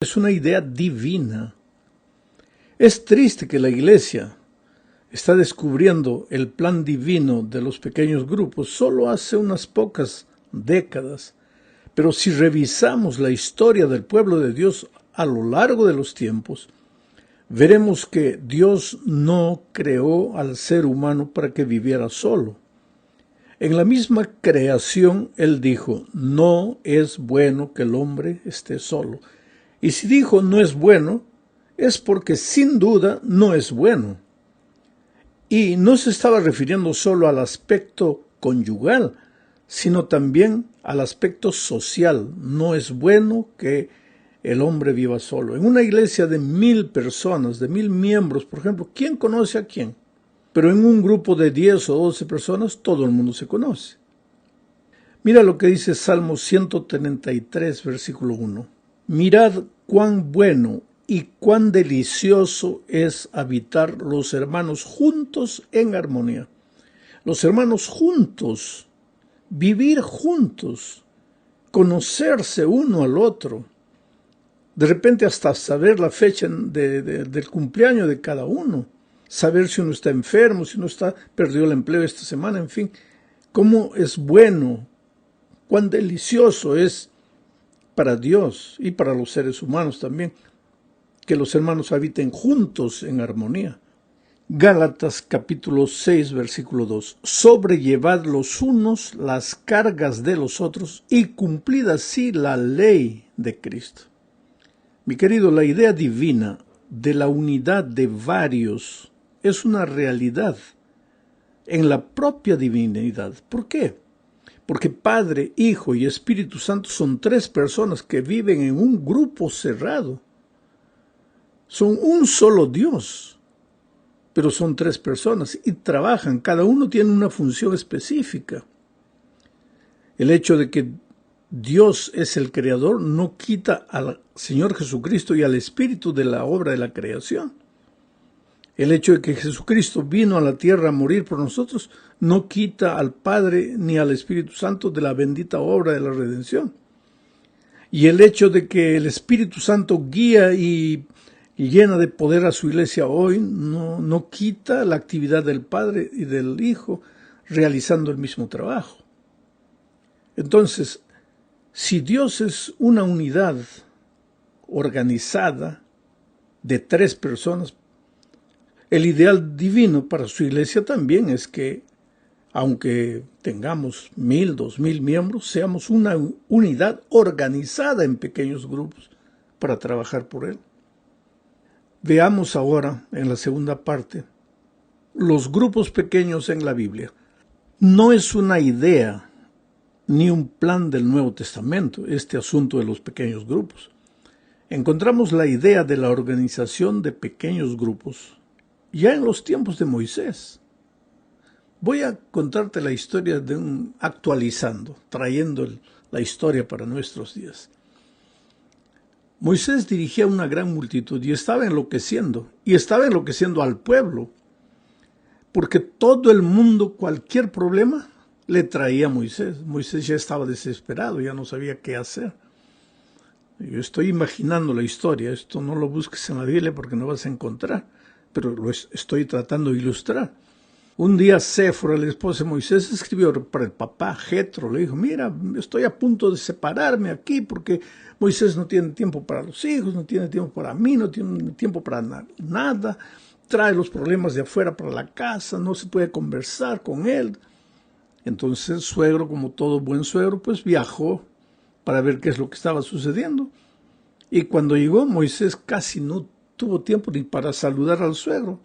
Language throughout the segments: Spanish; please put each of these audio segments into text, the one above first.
Es una idea divina. Es triste que la Iglesia está descubriendo el plan divino de los pequeños grupos solo hace unas pocas décadas, pero si revisamos la historia del pueblo de Dios a lo largo de los tiempos, veremos que Dios no creó al ser humano para que viviera solo. En la misma creación, Él dijo, no es bueno que el hombre esté solo. Y si dijo no es bueno, es porque sin duda no es bueno. Y no se estaba refiriendo solo al aspecto conyugal, sino también al aspecto social. No es bueno que el hombre viva solo. En una iglesia de 1000 personas, de 1000 miembros, por ejemplo, ¿quién conoce a quién? Pero en un grupo de 10 o 12 personas, todo el mundo se conoce. Mira lo que dice Salmo 133, versículo 1. Mirad cuán bueno y cuán delicioso es habitar los hermanos juntos en armonía. Los hermanos juntos, vivir juntos, conocerse uno al otro. De repente hasta saber la fecha del cumpleaños de cada uno. Saber si uno está enfermo, si uno perdió el empleo esta semana, en fin. Cómo es bueno, cuán delicioso es para Dios y para los seres humanos también, que los hermanos habiten juntos en armonía. Gálatas capítulo 6, versículo 2. Sobrellevad los unos las cargas de los otros y cumplid así la ley de Cristo. Mi querido, la idea divina de la unidad de varios es una realidad en la propia divinidad. ¿Por qué? Porque Padre, Hijo y Espíritu Santo son 3 personas que viven en un grupo cerrado. Son un solo Dios, pero son 3 personas y trabajan, cada uno tiene una función específica. El hecho de que Dios es el creador no quita al Señor Jesucristo y al Espíritu de la obra de la creación. El hecho de que Jesucristo vino a la tierra a morir por nosotros no quita al Padre ni al Espíritu Santo de la bendita obra de la redención. Y el hecho de que el Espíritu Santo guía y llena de poder a su iglesia hoy no quita la actividad del Padre y del Hijo realizando el mismo trabajo. Entonces, si Dios es una unidad organizada de 3 personas, el ideal divino para su iglesia también es que, aunque tengamos 1000, 2000 miembros, seamos una unidad organizada en pequeños grupos para trabajar por Él. Veamos ahora, en la segunda parte, los grupos pequeños en la Biblia. No es una idea ni un plan del Nuevo Testamento, este asunto de los pequeños grupos. Encontramos la idea de la organización de pequeños grupos ya en los tiempos de Moisés. Voy a contarte la historia actualizando, trayendo la historia para nuestros días. Moisés dirigía una gran multitud y estaba enloqueciendo al pueblo, porque todo el mundo, cualquier problema, le traía a Moisés. Moisés ya estaba desesperado, ya no sabía qué hacer. Yo estoy imaginando la historia, esto no lo busques en la Biblia porque no vas a encontrar, pero lo estoy tratando de ilustrar. Un día Séfora, la esposa de Moisés, escribió para el papá Jetro, le dijo, mira, estoy a punto de separarme aquí porque Moisés no tiene tiempo para los hijos, no tiene tiempo para mí, no tiene tiempo para nada, trae los problemas de afuera para la casa, no se puede conversar con él. Entonces el suegro, como todo buen suegro, pues viajó para ver qué es lo que estaba sucediendo. Y cuando llegó, Moisés casi no tuvo tiempo ni para saludar al suegro.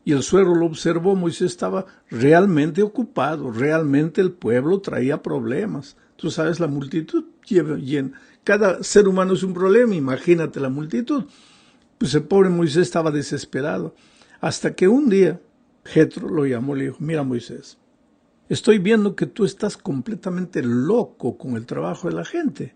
Y el suegro lo observó, Moisés estaba realmente ocupado, realmente el pueblo traía problemas. Tú sabes, la multitud llena. Cada ser humano es un problema, imagínate la multitud. Pues el pobre Moisés estaba desesperado. Hasta que un día Jetro lo llamó y le dijo, mira Moisés, estoy viendo que tú estás completamente loco con el trabajo de la gente.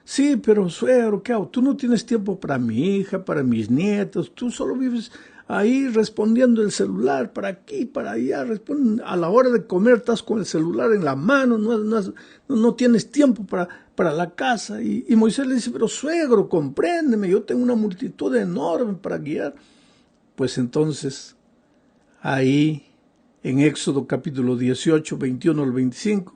Sí, pero suegro, ¿qué hago? Tú no tienes tiempo para mi hija, para mis nietos, tú solo vives ahí respondiendo el celular, para aquí, para allá, a la hora de comer estás con el celular en la mano, no tienes tiempo para la casa. Y Moisés le dice, pero suegro, compréndeme, yo tengo una multitud enorme para guiar. Pues entonces, ahí en Éxodo capítulo 18, 21 al 25,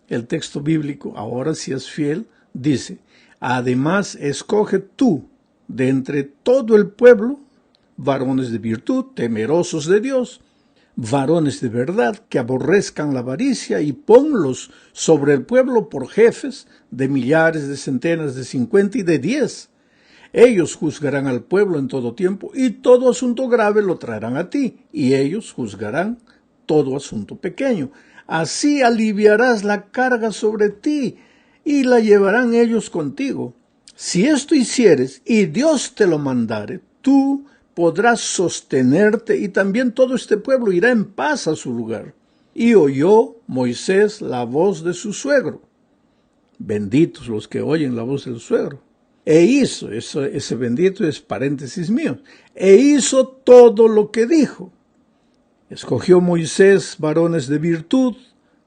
el texto bíblico, ahora si es fiel, dice, además escoge tú de entre todo el pueblo varones de virtud, temerosos de Dios, varones de verdad, que aborrezcan la avaricia, y ponlos sobre el pueblo por jefes de millares, de centenas, de 50 y de 10. Ellos juzgarán al pueblo en todo tiempo, y todo asunto grave lo traerán a ti, y ellos juzgarán todo asunto pequeño. Así aliviarás la carga sobre ti, y la llevarán ellos contigo. Si esto hicieres, y Dios te lo mandare, tú podrás sostenerte, y también todo este pueblo irá en paz a su lugar. Y oyó Moisés la voz de su suegro. Benditos los que oyen la voz del suegro. E hizo, ese bendito es paréntesis mío, e hizo todo lo que dijo. Escogió Moisés varones de virtud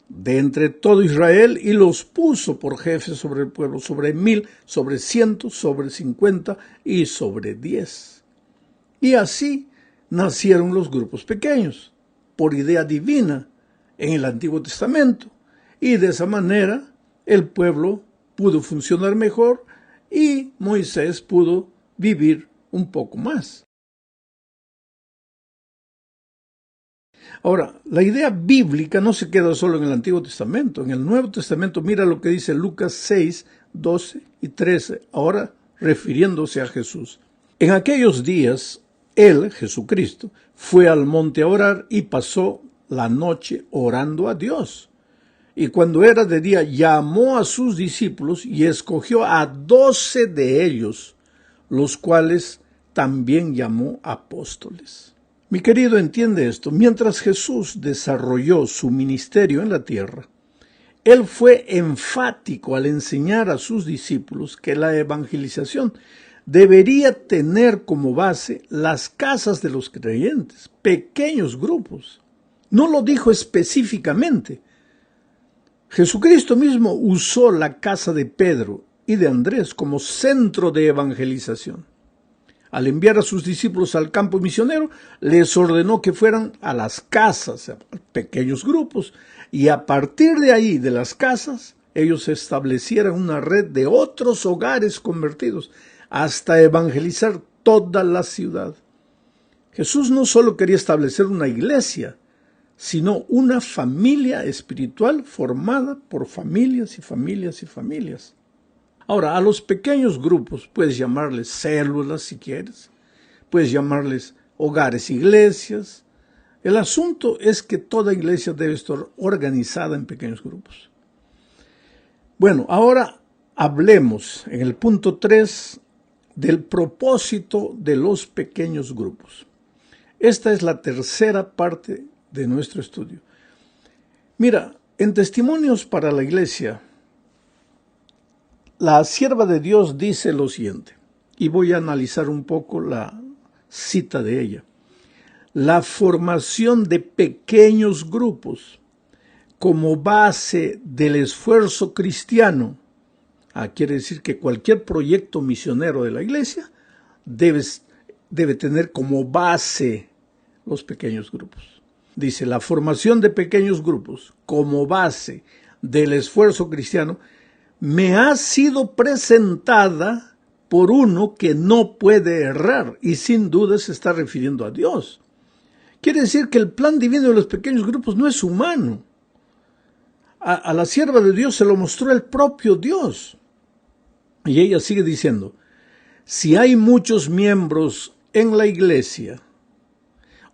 de entre todo Israel, y los puso por jefes sobre el pueblo, sobre 1000, sobre 100, sobre 50 y sobre 10. Y así nacieron los grupos pequeños, por idea divina en el Antiguo Testamento. Y de esa manera el pueblo pudo funcionar mejor y Moisés pudo vivir un poco más. Ahora, la idea bíblica no se queda solo en el Antiguo Testamento. En el Nuevo Testamento, mira lo que dice Lucas 6, 12 y 13, ahora refiriéndose a Jesús. En aquellos días, Él, Jesucristo, fue al monte a orar y pasó la noche orando a Dios. Y cuando era de día, llamó a sus discípulos y escogió a 12 de ellos, los cuales también llamó apóstoles. Mi querido, entiende esto. Mientras Jesús desarrolló su ministerio en la tierra, Él fue enfático al enseñar a sus discípulos que la evangelización debería tener como base las casas de los creyentes, pequeños grupos. No lo dijo específicamente. Jesucristo mismo usó la casa de Pedro y de Andrés como centro de evangelización. Al enviar a sus discípulos al campo misionero, les ordenó que fueran a las casas, a pequeños grupos, y a partir de ahí, de las casas, ellos establecieran una red de otros hogares convertidos, hasta evangelizar toda la ciudad. Jesús no solo quería establecer una iglesia, sino una familia espiritual formada por familias y familias y familias. Ahora, a los pequeños grupos puedes llamarles células si quieres, puedes llamarles hogares, iglesias. El asunto es que toda iglesia debe estar organizada en pequeños grupos. Bueno, ahora hablemos en el punto 3 del propósito de los pequeños grupos. Esta es la tercera parte de nuestro estudio. Mira, en Testimonios para la Iglesia, la sierva de Dios dice lo siguiente, y voy a analizar un poco la cita de ella. La formación de pequeños grupos como base del esfuerzo cristiano, quiere decir que cualquier proyecto misionero de la iglesia debe tener como base los pequeños grupos. Dice, la formación de pequeños grupos como base del esfuerzo cristiano me ha sido presentada por uno que no puede errar y sin duda se está refiriendo a Dios. Quiere decir que el plan divino de los pequeños grupos no es humano. A la sierva de Dios se lo mostró el propio Dios. Y ella sigue diciendo, si hay muchos miembros en la iglesia,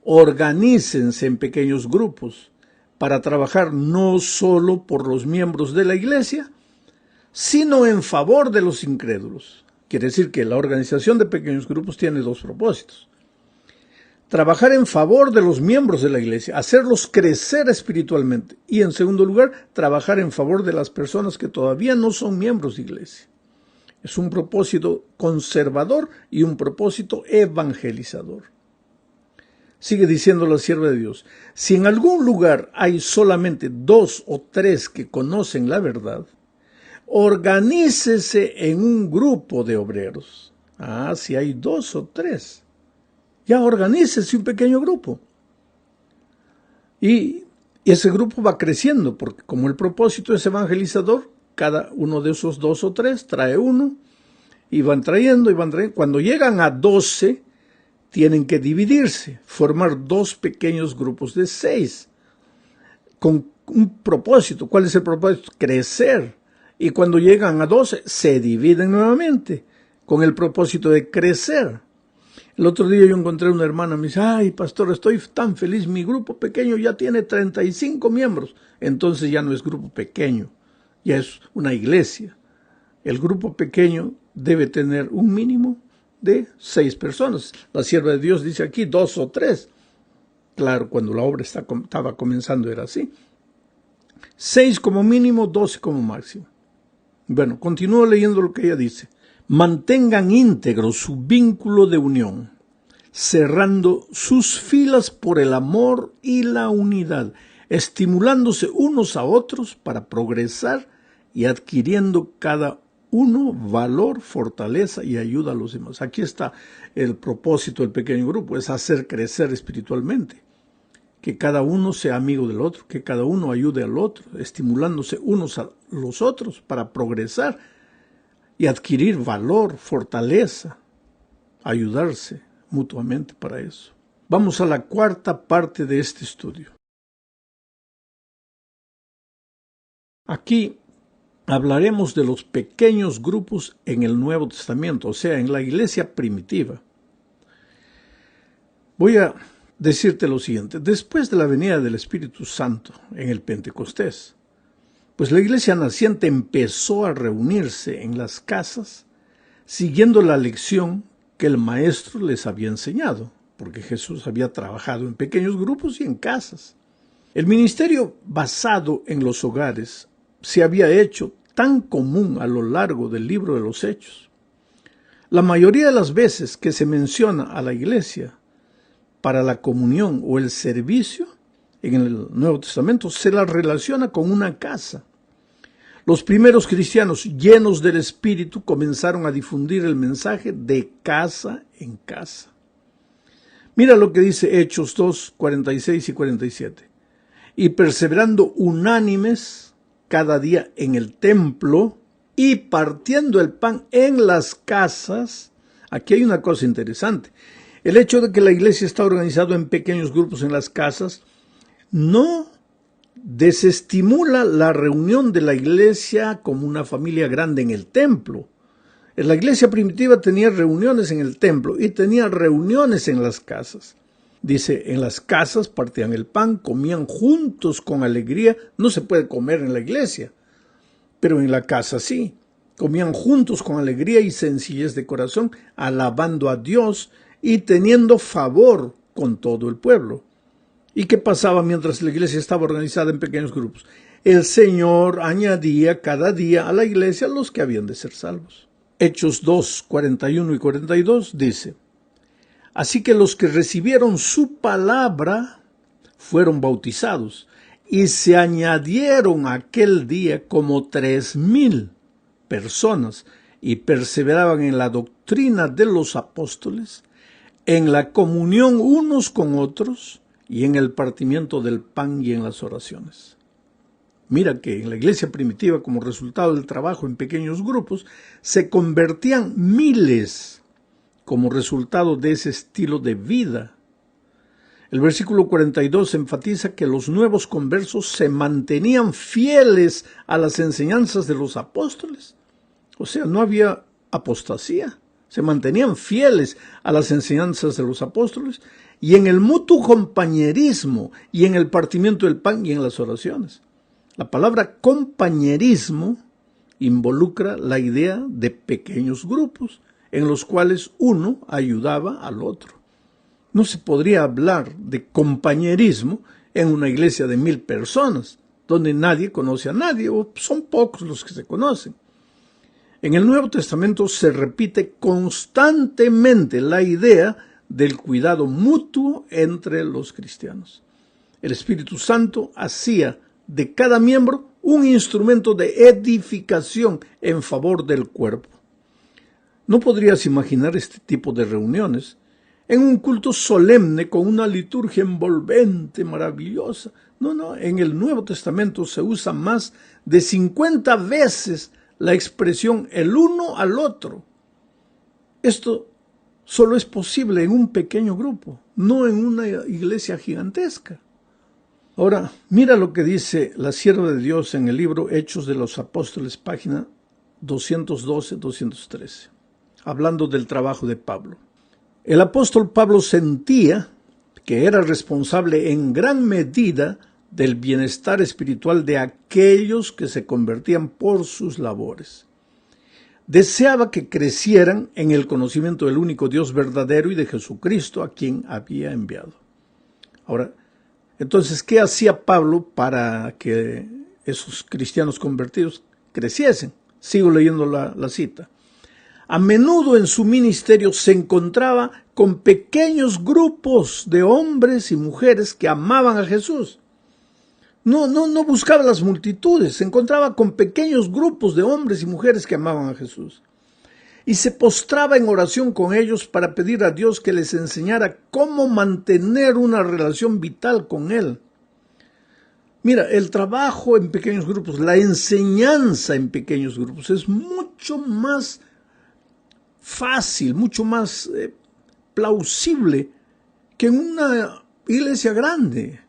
organícense en pequeños grupos para trabajar no solo por los miembros de la iglesia, sino en favor de los incrédulos. Quiere decir que la organización de pequeños grupos tiene dos propósitos. Trabajar en favor de los miembros de la iglesia, hacerlos crecer espiritualmente. Y en segundo lugar, trabajar en favor de las personas que todavía no son miembros de iglesia. Es un propósito conservador y un propósito evangelizador. Sigue diciendo la sierva de Dios, si en algún lugar hay solamente 2 o 3 que conocen la verdad, organícese en un grupo de obreros. Si hay 2 o 3, ya organícese un pequeño grupo. Y ese grupo va creciendo, porque como el propósito es evangelizador, cada uno de esos 2 o 3 trae uno, y van trayendo. Cuando llegan a 12, tienen que dividirse, formar 2 pequeños grupos de 6, con un propósito. ¿Cuál es el propósito? Crecer. Y cuando llegan a 12, se dividen nuevamente, con el propósito de crecer. El otro día yo encontré una hermana, me dice, ay, pastor, estoy tan feliz, mi grupo pequeño ya tiene 35 miembros. Entonces ya no es grupo pequeño, ya es una iglesia. El grupo pequeño debe tener un mínimo de 6 personas. La sierva de Dios dice aquí 2 o 3. Claro, cuando la obra estaba comenzando era así. 6 como mínimo, 12 como máximo. Bueno, continúo leyendo lo que ella dice. Mantengan íntegro su vínculo de unión, cerrando sus filas por el amor y la unidad, estimulándose unos a otros para progresar y adquiriendo cada uno valor, fortaleza y ayuda a los demás. Aquí está el propósito del pequeño grupo, es hacer crecer espiritualmente. Que cada uno sea amigo del otro, que cada uno ayude al otro, estimulándose unos a los otros para progresar y adquirir valor, fortaleza, ayudarse mutuamente para eso. Vamos a la cuarta parte de este estudio. Aquí hablaremos de los pequeños grupos en el Nuevo Testamento, o sea, en la iglesia primitiva. Voy a decirte lo siguiente. Después de la venida del Espíritu Santo en el Pentecostés, pues la iglesia naciente empezó a reunirse en las casas siguiendo la lección que el maestro les había enseñado, porque Jesús había trabajado en pequeños grupos y en casas. El ministerio basado en los hogares se había hecho tan común a lo largo del libro de los Hechos. La mayoría de las veces que se menciona a la iglesia para la comunión o el servicio en el Nuevo Testamento se la relaciona con una casa. Los primeros cristianos llenos del Espíritu comenzaron a difundir el mensaje de casa en casa. Mira lo que dice Hechos 2, 46 y 47. Y perseverando unánimes cada día en el templo y partiendo el pan en las casas. Aquí hay una cosa interesante. El hecho de que la iglesia está organizada en pequeños grupos en las casas no desestimula la reunión de la iglesia como una familia grande en el templo. La iglesia primitiva tenía reuniones en el templo y tenía reuniones en las casas. Dice, en las casas partían el pan, comían juntos con alegría. No se puede comer en la iglesia, pero en la casa sí. Comían juntos con alegría y sencillez de corazón, alabando a Dios y teniendo favor con todo el pueblo. ¿Y qué pasaba mientras la iglesia estaba organizada en pequeños grupos? El Señor añadía cada día a la iglesia los que habían de ser salvos. Hechos 2, 41 y 42 dice, así que los que recibieron su palabra fueron bautizados y se añadieron aquel día como 3,000 personas y perseveraban en la doctrina de los apóstoles, en la comunión unos con otros y en el partimiento del pan y en las oraciones. Mira que en la iglesia primitiva, como resultado del trabajo en pequeños grupos, se convertían miles como resultado de ese estilo de vida. El versículo 42 enfatiza que los nuevos conversos se mantenían fieles a las enseñanzas de los apóstoles. O sea, no había apostasía. Se mantenían fieles a las enseñanzas de los apóstoles y en el mutuo compañerismo y en el partimiento del pan y en las oraciones. La palabra compañerismo involucra la idea de pequeños grupos en los cuales uno ayudaba al otro. No se podría hablar de compañerismo en una iglesia de 1,000 personas, donde nadie conoce a nadie o son pocos los que se conocen. En el Nuevo Testamento se repite constantemente la idea del cuidado mutuo entre los cristianos. El Espíritu Santo hacía de cada miembro un instrumento de edificación en favor del cuerpo. No podrías imaginar este tipo de reuniones en un culto solemne con una liturgia envolvente, maravillosa. No, en el Nuevo Testamento se usa más de 50 veces la expresión el uno al otro. Esto solo es posible en un pequeño grupo, no en una iglesia gigantesca. Ahora, mira lo que dice la sierva de Dios en el libro Hechos de los Apóstoles, página 212-213, hablando del trabajo de Pablo. El apóstol Pablo sentía que era responsable en gran medida del bienestar espiritual de aquellos que se convertían por sus labores. Deseaba que crecieran en el conocimiento del único Dios verdadero y de Jesucristo, a quien había enviado. Ahora, entonces, ¿qué hacía Pablo para que esos cristianos convertidos creciesen? Sigo leyendo la cita. A menudo en su ministerio se encontraba con pequeños grupos de hombres y mujeres que amaban a Jesús. No buscaba las multitudes, se encontraba con pequeños grupos de hombres y mujeres que amaban a Jesús. Y se postraba en oración con ellos para pedir a Dios que les enseñara cómo mantener una relación vital con Él. Mira, el trabajo en pequeños grupos, la enseñanza en pequeños grupos es mucho más fácil, mucho más plausible que en una iglesia grande.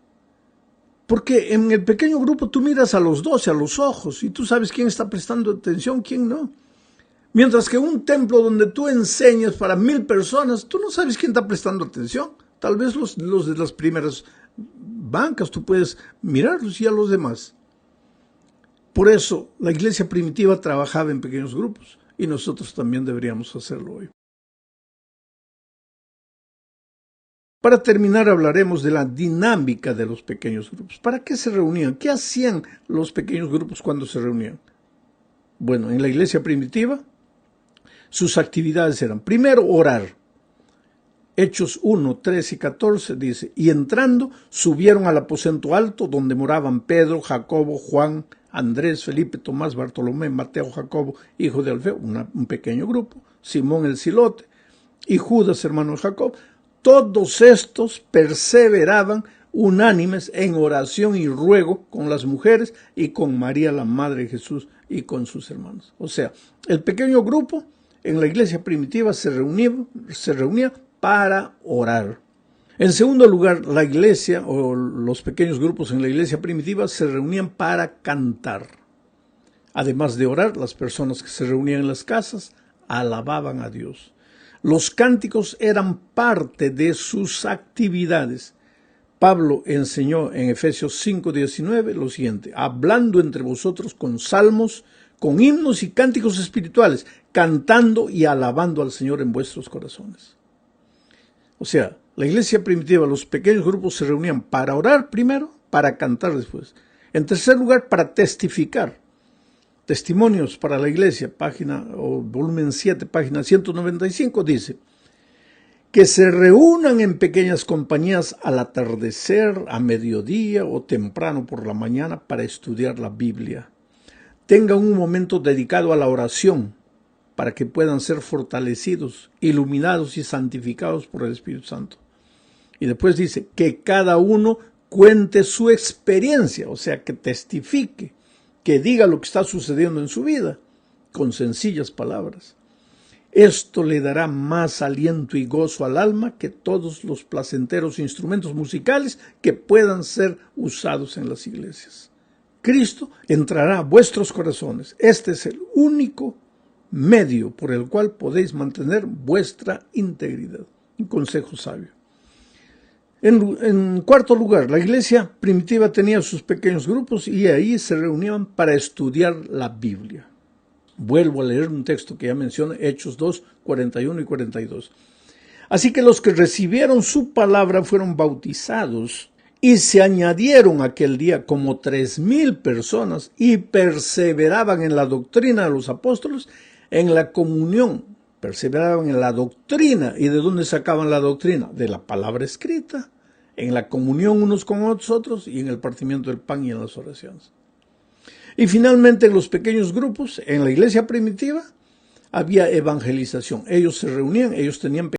Porque en el pequeño grupo tú miras a los 12, a los ojos, y tú sabes quién está prestando atención, quién no. Mientras que un templo donde tú enseñas para 1000 personas, tú no sabes quién está prestando atención. Tal vez los de las primeras bancas tú puedes mirarlos y a los demás. Por eso la iglesia primitiva trabajaba en pequeños grupos y nosotros también deberíamos hacerlo hoy. Para terminar hablaremos de la dinámica de los pequeños grupos. ¿Para qué se reunían? ¿Qué hacían los pequeños grupos cuando se reunían? Bueno, en la iglesia primitiva sus actividades eran, primero, orar. Hechos 1, 13 y 14 dice, y entrando subieron al aposento alto donde moraban Pedro, Jacobo, Juan, Andrés, Felipe, Tomás, Bartolomé, Mateo, Jacobo, hijo de Alfeo, un pequeño grupo, Simón el Zilote y Judas, hermano de Jacob. Todos estos perseveraban unánimes en oración y ruego con las mujeres y con María, la madre de Jesús, y con sus hermanos. O sea, el pequeño grupo en la iglesia primitiva se reunía para orar. En segundo lugar, la iglesia o los pequeños grupos en la iglesia primitiva se reunían para cantar. Además de orar, las personas que se reunían en las casas alababan a Dios. Los cánticos eran parte de sus actividades. Pablo enseñó en Efesios 5:19 lo siguiente, hablando entre vosotros con salmos, con himnos y cánticos espirituales, cantando y alabando al Señor en vuestros corazones. O sea, la iglesia primitiva, los pequeños grupos se reunían para orar primero, para cantar después. En tercer lugar, para testificar. Testimonios para la iglesia, volumen 7, página 195, dice que se reúnan en pequeñas compañías al atardecer, a mediodía o temprano por la mañana para estudiar la Biblia. Tengan un momento dedicado a la oración para que puedan ser fortalecidos, iluminados y santificados por el Espíritu Santo. Y después dice que cada uno cuente su experiencia, o sea, que testifique, que diga lo que está sucediendo en su vida, con sencillas palabras. Esto le dará más aliento y gozo al alma que todos los placenteros instrumentos musicales que puedan ser usados en las iglesias. Cristo entrará a vuestros corazones. Este es el único medio por el cual podéis mantener vuestra integridad. Un consejo sabio. En cuarto lugar, la iglesia primitiva tenía sus pequeños grupos y ahí se reunían para estudiar la Biblia. Vuelvo a leer un texto que ya mencioné, Hechos 2, 41 y 42. Así que los que recibieron su palabra fueron bautizados y se añadieron aquel día como 3,000 personas y perseveraban en la doctrina de los apóstoles, en la comunión perseveraban en la doctrina. ¿Y de dónde sacaban la doctrina? De la palabra escrita, en la comunión unos con otros y en el partimiento del pan y en las oraciones. Y finalmente en los pequeños grupos, en la iglesia primitiva, había evangelización. Ellos se reunían, ellos tenían